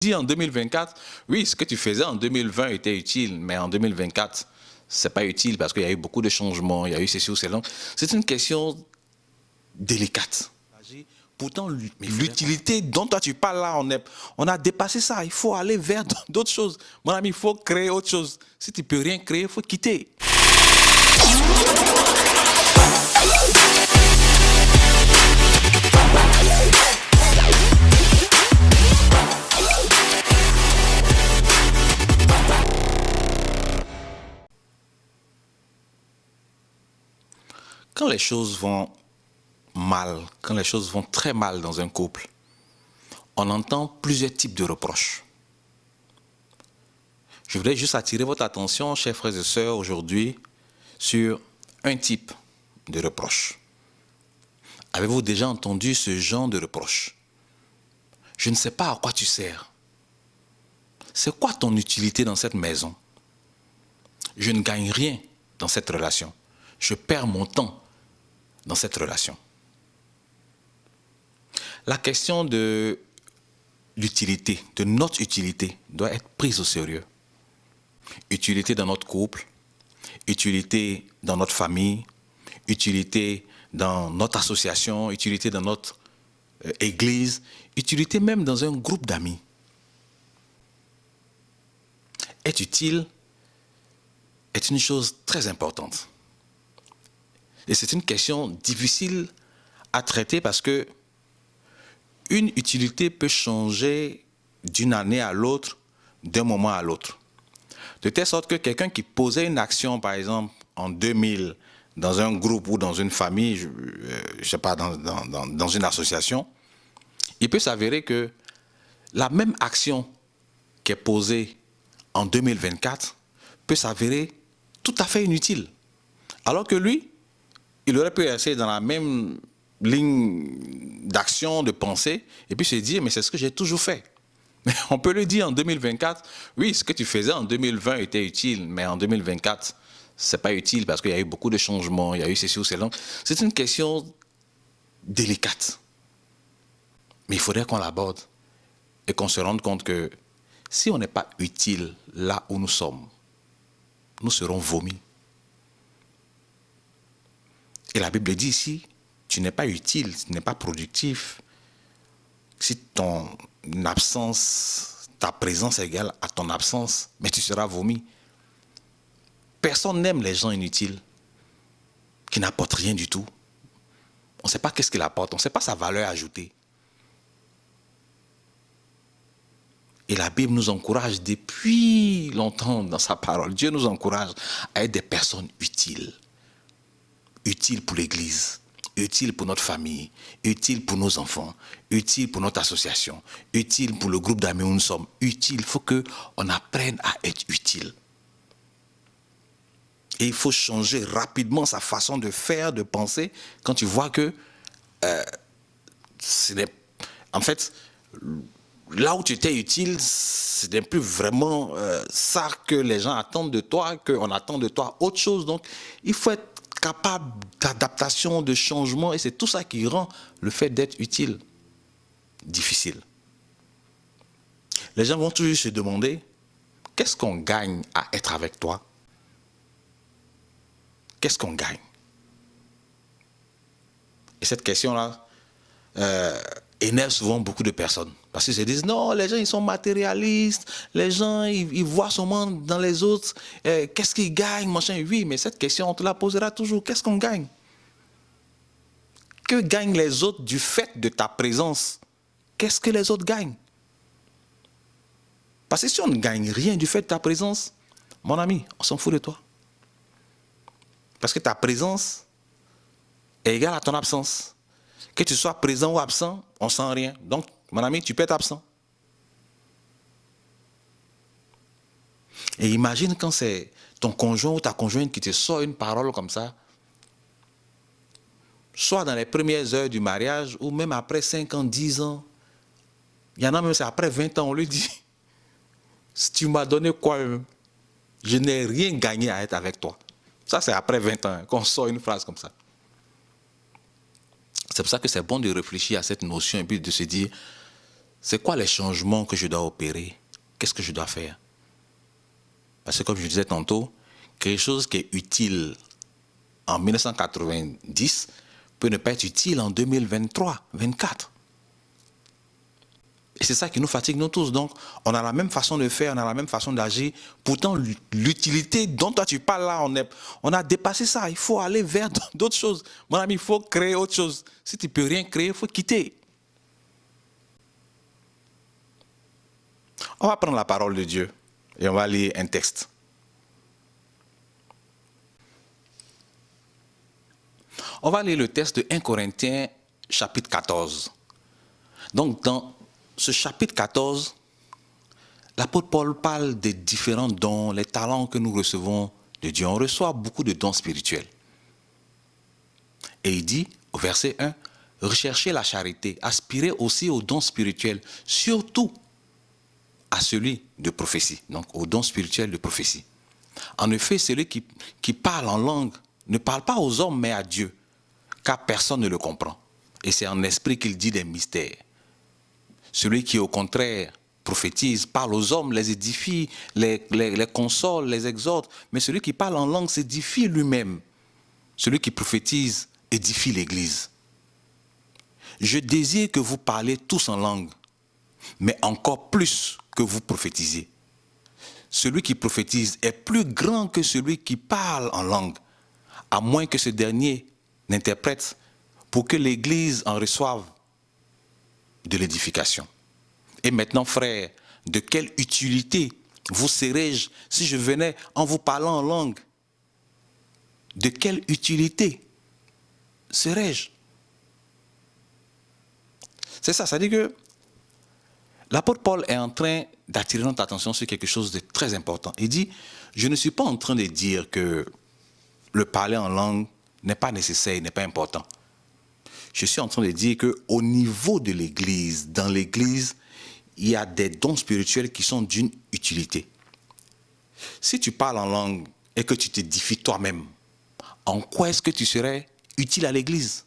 Dit en 2024, oui, ce que tu faisais en 2020 était utile, mais en 2024, c'est pas utile parce qu'il y a eu beaucoup de changements, il y a eu ceci ou cela. C'est une question délicate. Pourtant, l'utilité dont toi tu parles là, on a dépassé ça. Il faut aller vers d'autres choses. Mon ami, il faut créer autre chose. Si tu peux rien créer, il faut quitter. Quand les choses vont mal, quand les choses vont très mal dans un couple, on entend plusieurs types de reproches. Je voudrais juste attirer votre attention, chers frères et sœurs, aujourd'hui, sur un type de reproche. Avez-vous déjà entendu ce genre de reproche? Je ne sais pas à quoi tu sers. C'est quoi ton utilité dans cette maison? Je ne gagne rien dans cette relation. Je perds mon temps dans cette relation. La question de l'utilité, de notre utilité, doit être prise au sérieux. Utilité dans notre couple, utilité dans notre famille, utilité dans notre association, utilité dans notre église, utilité même dans un groupe d'amis. Être utile est une chose très importante. Et c'est une question difficile à traiter parce que une utilité peut changer d'une année à l'autre, d'un moment à l'autre. De telle sorte que quelqu'un qui posait une action, par exemple, en 2000, dans un groupe ou dans une famille, je ne sais pas, dans une association, il peut s'avérer que la même action qui est posée en 2024 peut s'avérer tout à fait inutile. Alors que lui, il aurait pu rester dans la même ligne d'action, de pensée, et puis se dire, mais c'est ce que j'ai toujours fait. Mais on peut le dire en 2024, oui, ce que tu faisais en 2020 était utile, mais en 2024, c'est pas utile parce qu'il y a eu beaucoup de changements, il y a eu ceci ou cela. C'est une question délicate. Mais il faudrait qu'on l'aborde et qu'on se rende compte que si on n'est pas utile là où nous sommes, nous serons vomis. Et la Bible dit ici, tu n'es pas utile, tu n'es pas productif. Si ton absence, ta présence est égale à ton absence, mais tu seras vomi. Personne n'aime les gens inutiles, qui n'apportent rien du tout. On ne sait pas qu'est-ce qu'il apporte, on ne sait pas sa valeur ajoutée. Et la Bible nous encourage depuis longtemps dans sa parole. Dieu nous encourage à être des personnes utiles. Utiles pour l'Église, utiles pour notre famille, utiles pour nos enfants, utiles pour notre association, utiles pour le groupe d'amis où nous sommes. Utiles, il faut qu'on apprenne à être utile. Et il faut changer rapidement sa façon de faire, de penser, quand tu vois que en fait, là où tu étais utile, ce n'est plus vraiment ça que les gens attendent de toi, qu'on attend de toi autre chose. Donc, il faut être capable d'adaptation, de changement, et c'est tout ça qui rend le fait d'être utile difficile. Les gens vont toujours se demander, qu'est-ce qu'on gagne à être avec toi? Qu'est-ce qu'on gagne? Et cette question-là énerve souvent beaucoup de personnes. Parce qu'ils se disent, non, les gens, ils sont matérialistes, les gens, ils voient seulement dans les autres, qu'est-ce qu'ils gagnent, machin. Oui, mais cette question, on te la posera toujours, qu'est-ce qu'on gagne? Que gagnent les autres du fait de ta présence? Qu'est-ce que les autres gagnent? Parce que si on ne gagne rien du fait de ta présence, mon ami, on s'en fout de toi. Parce que ta présence est égale à ton absence. Que tu sois présent ou absent, on ne sent rien. Donc, mon ami, tu peux être absent. Et imagine quand c'est ton conjoint ou ta conjointe qui te sort une parole comme ça, soit dans les premières heures du mariage, ou même après 5 ans, 10 ans. Il y en a même, c'est après 20 ans, on lui dit, si tu m'as donné quoi, je n'ai rien gagné à être avec toi. Ça, c'est après 20 ans qu'on sort une phrase comme ça. C'est pour ça que c'est bon de réfléchir à cette notion et puis de se dire, c'est quoi les changements que je dois opérer? Qu'est-ce que je dois faire? Parce que comme je disais tantôt, quelque chose qui est utile en 1990 peut ne pas être utile en 2023-24. Et c'est ça qui nous fatigue, nous tous. Donc, on a la même façon de faire, on a la même façon d'agir. Pourtant, l'utilité dont toi tu parles là, on a dépassé ça. Il faut aller vers d'autres choses. Mon ami, il faut créer autre chose. Si tu ne peux rien créer, il faut quitter. On va prendre la parole de Dieu et on va lire un texte. On va lire le texte de 1 Corinthiens chapitre 14. Donc, dans ce chapitre 14, l'apôtre Paul parle des différents dons, les talents que nous recevons de Dieu. On reçoit beaucoup de dons spirituels. Et il dit, au verset 1, « Recherchez la charité, aspirez aussi aux dons spirituels, surtout à celui de prophétie. » Donc, aux dons spirituels de prophétie. En effet, celui qui parle en langue ne parle pas aux hommes, mais à Dieu, car personne ne le comprend. Et c'est en esprit qu'il dit des mystères. Celui qui, au contraire, prophétise, parle aux hommes, les édifie, les console, les exhorte. Mais celui qui parle en langue s'édifie lui-même. Celui qui prophétise édifie l'Église. Je désire que vous parlez tous en langue, mais encore plus que vous prophétisiez. Celui qui prophétise est plus grand que celui qui parle en langue, à moins que ce dernier n'interprète pour que l'Église en reçoive de l'édification. Et maintenant, frères, de quelle utilité vous serais-je si je venais en vous parlant en langue? De quelle utilité serais-je? C'est ça, ça dit que l'apôtre Paul est en train d'attirer notre attention sur quelque chose de très important. Il dit, je ne suis pas en train de dire que le parler en langue n'est pas nécessaire, n'est pas important. Je suis en train de dire qu'au niveau de l'Église, dans l'Église, il y a des dons spirituels qui sont d'une utilité. Si tu parles en langue et que tu t'édifies toi-même, en quoi est-ce que tu serais utile à l'Église?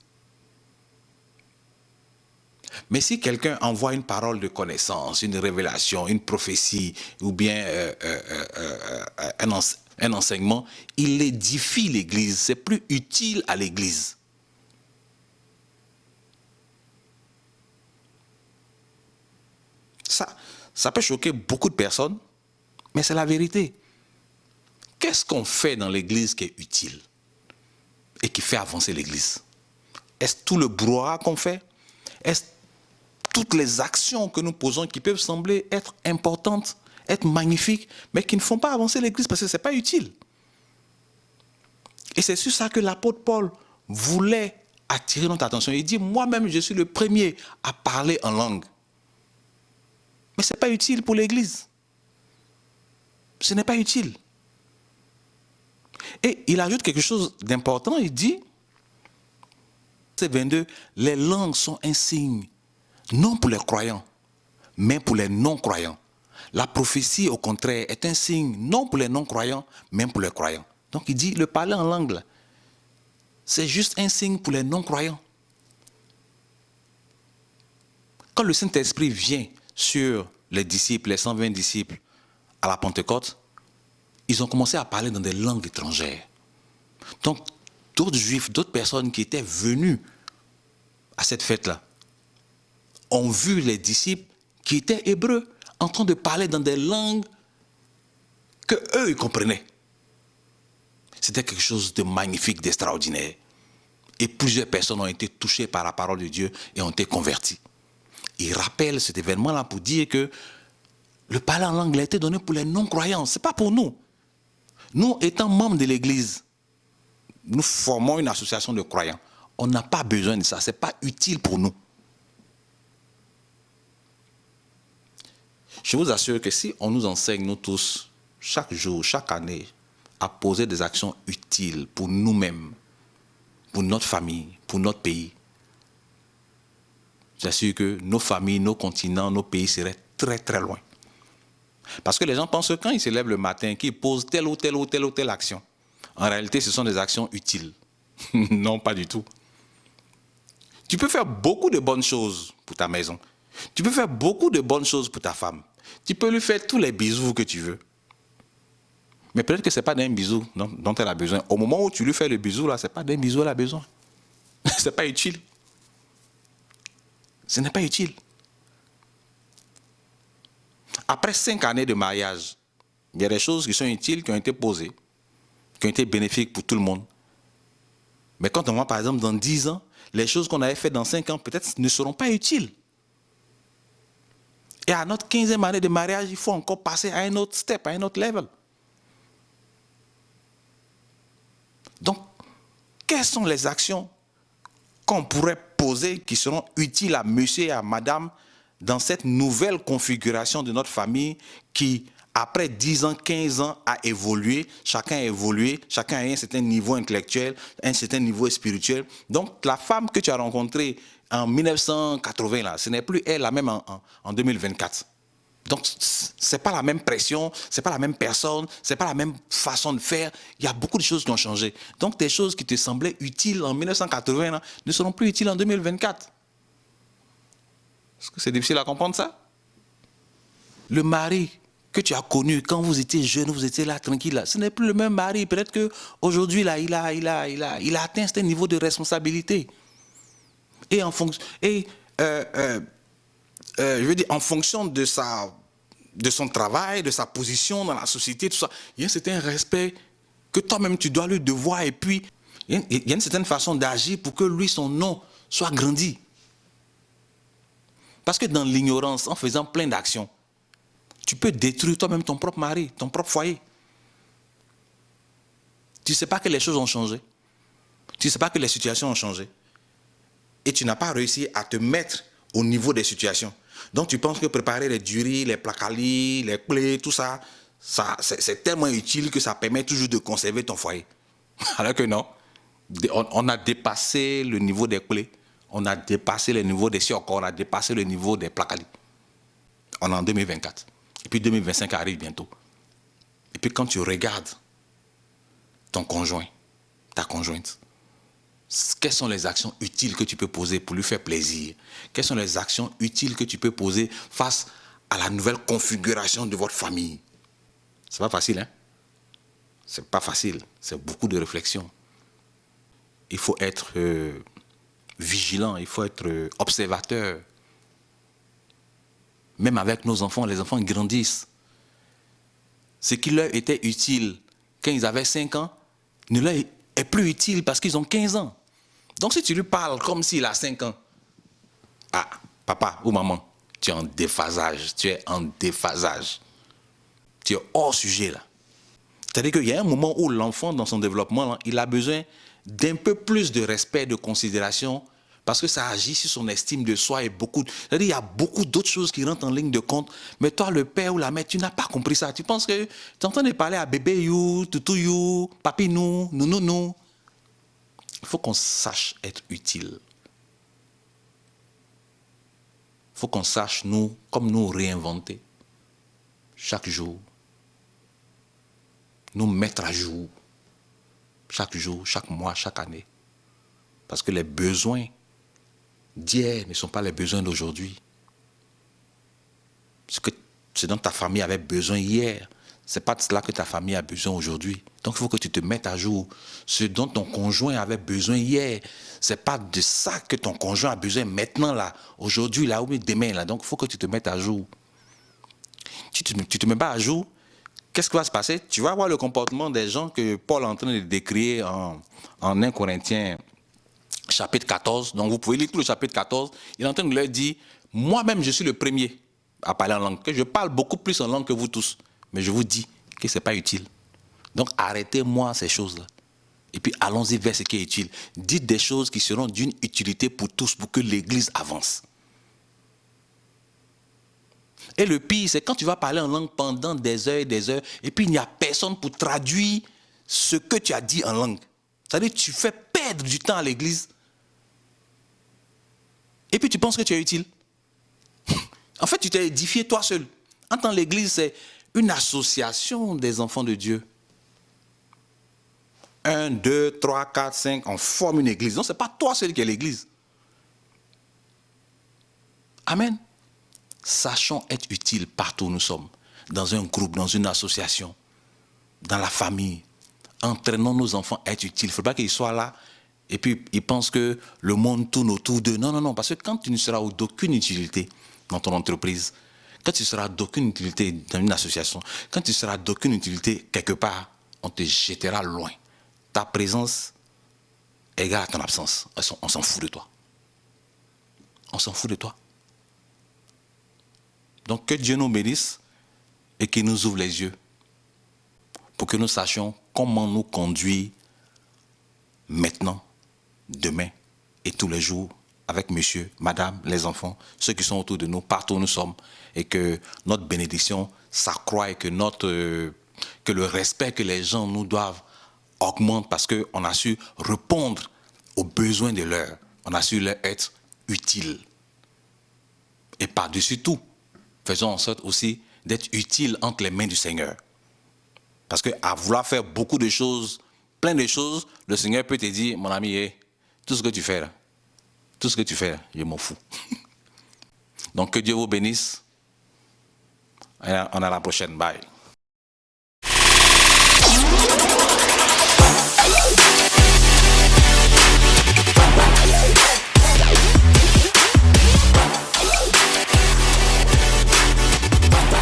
Mais si quelqu'un envoie une parole de connaissance, une révélation, une prophétie ou bien un enseignement, il édifie l'Église, c'est plus utile à l'Église. Ça peut choquer beaucoup de personnes, mais c'est la vérité. Qu'est-ce qu'on fait dans l'Église qui est utile et qui fait avancer l'Église? Est-ce tout le brouhaha qu'on fait? Est-ce toutes les actions que nous posons qui peuvent sembler être importantes, être magnifiques, mais qui ne font pas avancer l'Église parce que ce n'est pas utile? Et c'est sur ça que l'apôtre Paul voulait attirer notre attention. Il dit, moi-même, je suis le premier à parler en langue. Mais ce n'est pas utile pour l'Église. Ce n'est pas utile. Et il ajoute quelque chose d'important. Il dit, verset 22, les langues sont un signe, non pour les croyants, mais pour les non-croyants. La prophétie, au contraire, est un signe, non pour les non-croyants, mais pour les croyants. Donc il dit, le parler en langue, c'est juste un signe pour les non-croyants. Quand le Saint-Esprit vient sur les disciples, les 120 disciples, à la Pentecôte, ils ont commencé à parler dans des langues étrangères. Donc, d'autres juifs, d'autres personnes qui étaient venues à cette fête-là, ont vu les disciples qui étaient hébreux en train de parler dans des langues que eux ils comprenaient. C'était quelque chose de magnifique, d'extraordinaire. Et plusieurs personnes ont été touchées par la parole de Dieu et ont été converties. Il rappelle cet événement-là pour dire que le parler en langue a été donné pour les non-croyants. Ce n'est pas pour nous. Nous, étant membres de l'Église, nous formons une association de croyants. On n'a pas besoin de ça. Ce n'est pas utile pour nous. Je vous assure que si on nous enseigne, nous tous, chaque jour, chaque année, à poser des actions utiles pour nous-mêmes, pour notre famille, pour notre pays, j'assure que nos familles, nos continents, nos pays seraient très très loin. Parce que les gens pensent que quand ils se lèvent le matin, qu'ils posent telle ou telle ou telle ou telle action. En réalité, ce sont des actions utiles. Non, pas du tout. Tu peux faire beaucoup de bonnes choses pour ta maison. Tu peux faire beaucoup de bonnes choses pour ta femme. Tu peux lui faire tous les bisous que tu veux. Mais peut-être que ce n'est pas d'un bisou dont elle a besoin. Au moment où tu lui fais le bisou, là, ce n'est pas d'un bisou qu'elle a besoin. Ce n'est pas utile. Ce n'est pas utile. Après 5 années de mariage, il y a des choses qui sont utiles, qui ont été posées, qui ont été bénéfiques pour tout le monde. Mais quand on voit, par exemple, dans 10 ans, les choses qu'on avait faites dans 5 ans, peut-être ne seront pas utiles. Et à notre 15e année de mariage, il faut encore passer à un autre step, à un autre level. Donc, quelles sont les actions qu'on pourrait poser qui seront utiles à monsieur et à madame dans cette nouvelle configuration de notre famille qui, après 10 ans, 15 ans, a évolué, chacun a évolué, chacun a un certain niveau intellectuel, un certain niveau spirituel. Donc, la femme que tu as rencontrée en 1980, là, ce n'est plus elle la même en 2024. Donc, ce n'est pas la même pression, ce n'est pas la même personne, ce n'est pas la même façon de faire. Il y a beaucoup de choses qui ont changé. Donc, des choses qui te semblaient utiles en 1980 là, ne seront plus utiles en 2024. Est-ce que c'est difficile à comprendre ça? Le mari que tu as connu quand vous étiez jeune, vous étiez là tranquille, là, ce n'est plus le même mari. Peut-être qu'aujourd'hui, il a atteint un niveau de responsabilité. Et en fonction... je veux dire, en fonction de son travail, de sa position dans la société, tout ça, il y a un certain respect que toi-même tu dois lui devoir. Et puis, il y a une certaine façon d'agir pour que lui, son nom, soit grandi. Parce que dans l'ignorance, en faisant plein d'actions, tu peux détruire toi-même ton propre mari, ton propre foyer. Tu ne sais pas que les choses ont changé. Tu ne sais pas que les situations ont changé. Et tu n'as pas réussi à te mettre au niveau des situations. Donc tu penses que préparer les duris, les placalis, les plaies, tout ça, c'est tellement utile que ça permet toujours de conserver ton foyer. Alors que non, on a dépassé le niveau des plaies, on a dépassé le niveau des siocors, on a dépassé le niveau des placalis. On est en 2024. Et puis 2025 arrive bientôt. Et puis quand tu regardes ton conjoint, ta conjointe, quelles sont les actions utiles que tu peux poser pour lui faire plaisir? Quelles sont les actions utiles que tu peux poser face à la nouvelle configuration de votre famille? C'est pas facile, hein? C'est pas facile. C'est beaucoup de réflexion. Il faut être vigilant, il faut être observateur. Même avec nos enfants, les enfants grandissent. Ce qui leur était utile quand ils avaient 5 ans ne leur est plus utile parce qu'ils ont 15 ans. Donc si tu lui parles comme s'il a 5 ans, ah, papa ou maman, tu es en déphasage, tu es en déphasage. Tu es hors sujet là. C'est-à-dire qu'il y a un moment où l'enfant, dans son développement, là, il a besoin d'un peu plus de respect, de considération, parce que ça agit sur son estime de soi et beaucoup. C'est-à-dire qu'il y a beaucoup d'autres choses qui rentrent en ligne de compte. Mais toi, le père ou la mère, tu n'as pas compris ça. Tu penses que tu es en train de parler à bébé you, toutou you, papi nous, nounou. Il faut qu'on sache être utile. Il faut qu'on sache, nous, comme nous réinventer chaque jour. Nous mettre à jour chaque jour, chaque mois, chaque année. Parce que les besoins d'hier ne sont pas les besoins d'aujourd'hui. Ce dont ta famille avait besoin hier, ce n'est pas de cela que ta famille a besoin aujourd'hui. Donc il faut que tu te mettes à jour. Ce dont ton conjoint avait besoin hier, ce n'est pas de ça que ton conjoint a besoin maintenant, là, aujourd'hui, là, ou demain. Là. Donc il faut que tu te mettes à jour. Tu te mets pas à jour, qu'est-ce qui va se passer? Tu vas voir le comportement des gens que Paul est en train de décrire en 1 Corinthiens chapitre 14. Donc vous pouvez lire tout le chapitre 14. Il est en train de leur dire, moi-même je suis le premier à parler en langue, que je parle beaucoup plus en langue que vous tous. Mais je vous dis que ce n'est pas utile. Donc arrêtez-moi ces choses-là. Et puis allons-y vers ce qui est utile. Dites des choses qui seront d'une utilité pour tous, pour que l'Église avance. Et le pire, c'est quand tu vas parler en langue pendant des heures, et puis il n'y a personne pour traduire ce que tu as dit en langue. C'est-à-dire que tu fais perdre du temps à l'Église. Et puis tu penses que tu es utile. En fait, tu t'es édifié toi seul. En tant que l'Église, c'est une association des enfants de Dieu. 1, 2, 3, 4, 5, on forme une église. Non, ce n'est pas toi seul qui est l'église. Amen. Sachons être utiles partout où nous sommes, dans un groupe, dans une association, dans la famille. Entraînons nos enfants à être utiles. Il ne faut pas qu'ils soient là et puis ils pensent que le monde tourne autour d'eux. Non, non, non, parce que quand tu ne seras d'aucune utilité dans ton entreprise, quand tu seras d'aucune utilité dans une association, quand tu seras d'aucune utilité quelque part, on te jettera loin. Ta présence égale à ton absence. On s'en fout de toi. On s'en fout de toi. Donc que Dieu nous bénisse et qu'il nous ouvre les yeux pour que nous sachions comment nous conduire maintenant, demain et tous les jours avec monsieur, madame, les enfants, ceux qui sont autour de nous, partout où nous sommes, et que notre bénédiction s'accroît et que que le respect que les gens nous doivent augmente parce qu'on a su répondre aux besoins de l'heure. On a su leur être utile. Et par-dessus tout, faisons en sorte aussi d'être utile entre les mains du Seigneur. Parce qu'à vouloir faire beaucoup de choses, plein de choses, le Seigneur peut te dire, mon ami, tout ce que tu fais là, tout ce que tu fais là, je m'en fous. Donc que Dieu vous bénisse. Et on a la prochaine. Bye.